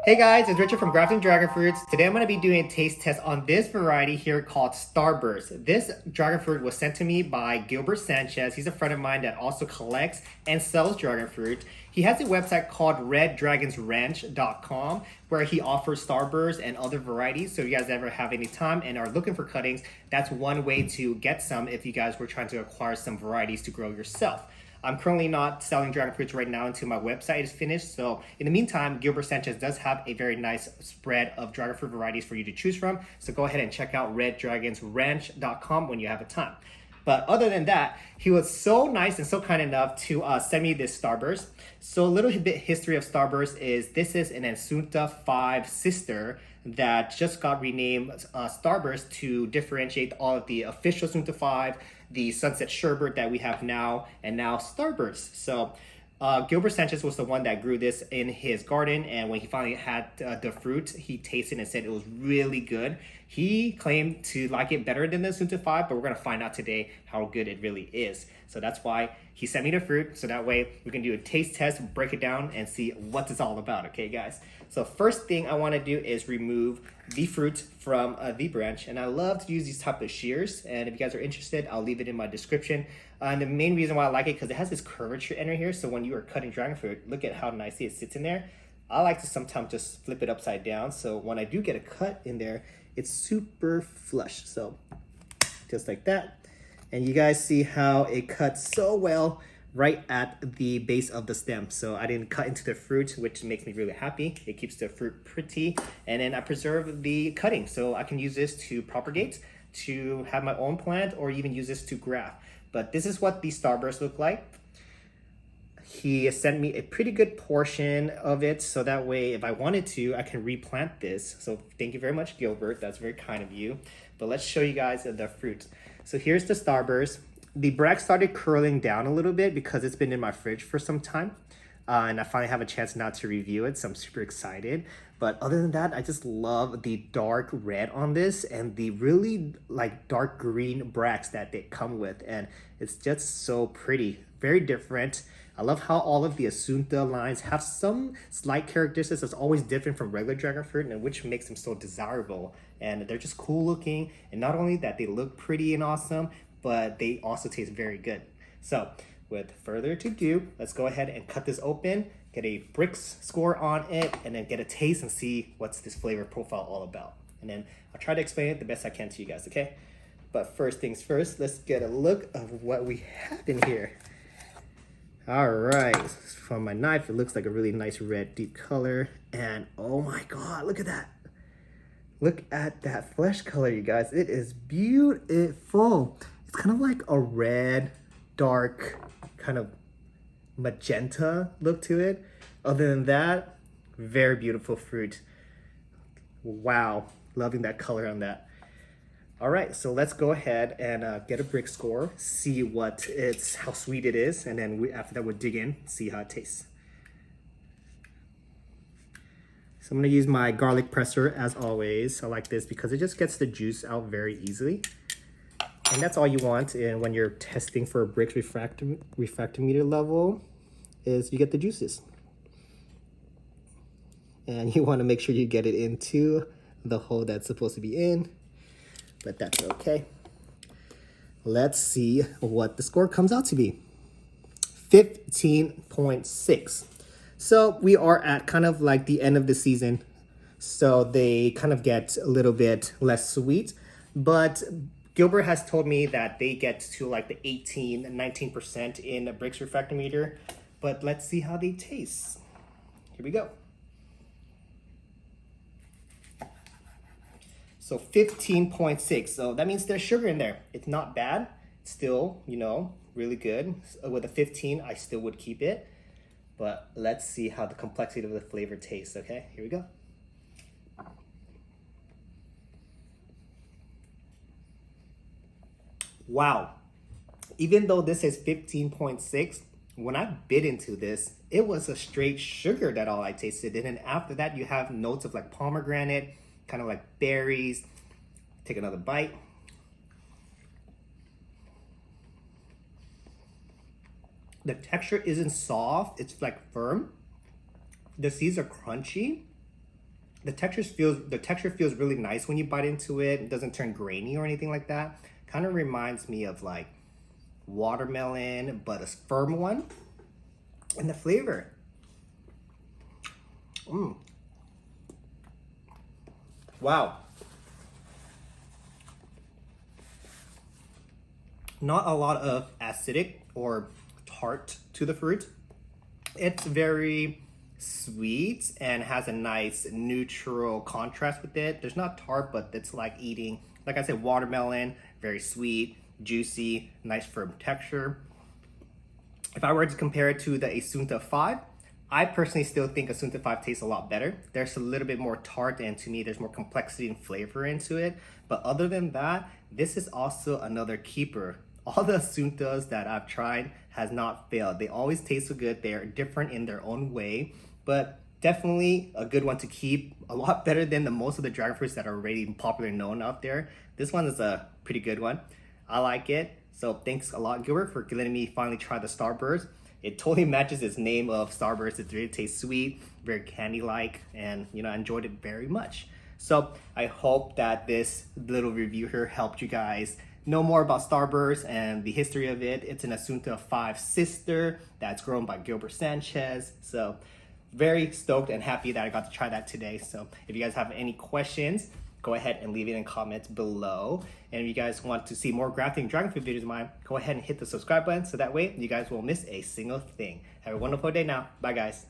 Hey guys, it's Richard from Grafting Dragon Fruits. Today I'm going to be doing a taste test on this variety here called Starburst. This dragon fruit was sent to me by Gilbert Sanchez. He's a friend of mine that also collects and sells dragon fruit. He has a website called reddragonsranch.com where he offers Starburst and other varieties. So if you guys ever have any time and are looking for cuttings, that's one way to get some if you guys were trying to acquire some varieties to grow yourself. I'm currently not selling dragon fruits right now until my website is finished. So in the meantime, Gilbert Sanchez does have a very nice spread of dragon fruit varieties for you to choose from. So go ahead and check out reddragonsranch.com when you have a time. But other than that, he was so nice and so kind enough to send me this Starburst. So a little bit history of Starburst is this is an Asunta 5 sister that just got renamed Starburst to differentiate all of the official Asunta 5, the Sunset Sherbet that we have now, and now Starburst. So Gilbert Sanchez was the one that grew this in his garden, and when he finally had the fruit, he tasted and said it was really good. He claimed to like it better than the Asunta 5, but we're going to find out today how good it really is. So that's why he sent me the fruit, so that way we can do a taste test, break it down, and see what it's all about, okay guys? So first thing I want to do is remove the fruit from the branch, and I love to use these type of shears, and if you guys are interested, I'll leave it in my description. And the main reason why I like it, because it has this curvature in here, so when you are cutting dragon fruit, look at how nicely it sits in there. I like to sometimes just flip it upside down, so when I do get a cut in there, it's super flush. So just like that. And you guys see how it cuts so well right at the base of the stem. So I didn't cut into the fruit, which makes me really happy. It keeps the fruit pretty. And then I preserve the cutting, so I can use this to propagate, to have my own plant, or even use this to graft. But this is what the Starburst look like. He sent me a pretty good portion of it, so that way if I wanted to, I can replant this. So thank you very much, Gilbert. That's very kind of you. But let's show you guys the fruit. So here's the Starburst. The Brix started curling down a little bit because it's been in my fridge for some time. And I finally have a chance now to review it, so I'm super excited. But other than that, I just love the dark red on this and the really like dark green Brix that they come with. And it's just so pretty, very different. I love how all of the Asunta lines have some slight characteristics that's always different from regular dragon fruit, and which makes them so desirable. And they're just cool looking. And not only that, they look pretty and awesome, but they also taste very good. So with further ado, let's go ahead and cut this open, get a Brix Score on it, and then get a taste and see what's this flavor profile all about. And then I'll try to explain it the best I can to you guys, okay? But first things first, let's get a look of what we have in here. All right, from my knife, it looks like a really nice red deep color. And oh my God, look at that. Look at that flesh color, you guys. It is beautiful. It's kind of like a red, dark, kind of magenta look to it. Other than that, very beautiful fruit. Wow, loving that color on that. All right, so let's go ahead and get a Brix Score, see how sweet it is, and then after that we'll dig in, see how it tastes. So I'm gonna use my garlic presser as always. I like this because it just gets the juice out very easily. And that's all you want when you're testing for a Brix refractometer level, is you get the juices. And you wanna make sure you get it into the hole that's supposed to be in. But that's okay. Let's see what the score comes out to be. 15.6. So we are at kind of like the end of the season. So they kind of get a little bit less sweet. But Gilbert has told me that they get to like the 18, 19% in the Brix refractometer. But let's see how they taste. Here we go. So 15.6, so that means there's sugar in there. It's not bad, still, you know, really good. With a 15, I still would keep it. But let's see how the complexity of the flavor tastes, okay? Here we go. Wow, even though this is 15.6, when I bit into this, it was a straight sugar that all I tasted. And then after that, you have notes of like pomegranate, kind of like berries. Take another bite. The texture isn't soft, it's like firm. The seeds are crunchy. The texture feels really nice when you bite into it. It doesn't turn grainy or anything like that. Kind of reminds me of like watermelon, but a firm one. And the flavor. Wow. Not a lot of acidic or tart to the fruit. It's very sweet and has a nice neutral contrast with it. There's not tart, but it's like eating, like I said, watermelon, very sweet, juicy, nice firm texture. If I were to compare it to the Asunta 5, I personally still think Asunta 5 tastes a lot better. There's a little bit more tart, and to me, there's more complexity and flavor into it. But other than that, this is also another keeper. All the Asuntas that I've tried has not failed. They always taste so good. They're different in their own way, but definitely a good one to keep. A lot better than most of the dragon fruits that are already popular and known out there. This one is a pretty good one. I like it. So thanks a lot, Gilbert, for letting me finally try the Starburst. It totally matches its name of Starburst. It really tastes sweet, very candy-like, and I enjoyed it very much. So I hope that this little review here helped you guys know more about Starburst and the history of it. It's an Asunta 5 sister that's grown by Gilbert Sanchez. So very stoked and happy that I got to try that today. So if you guys have any questions, go ahead and leave it in comments below. And if you guys want to see more grafting dragon fruit videos of mine, go ahead and hit the subscribe button so that way you guys won't miss a single thing. Have a wonderful day now. Bye guys.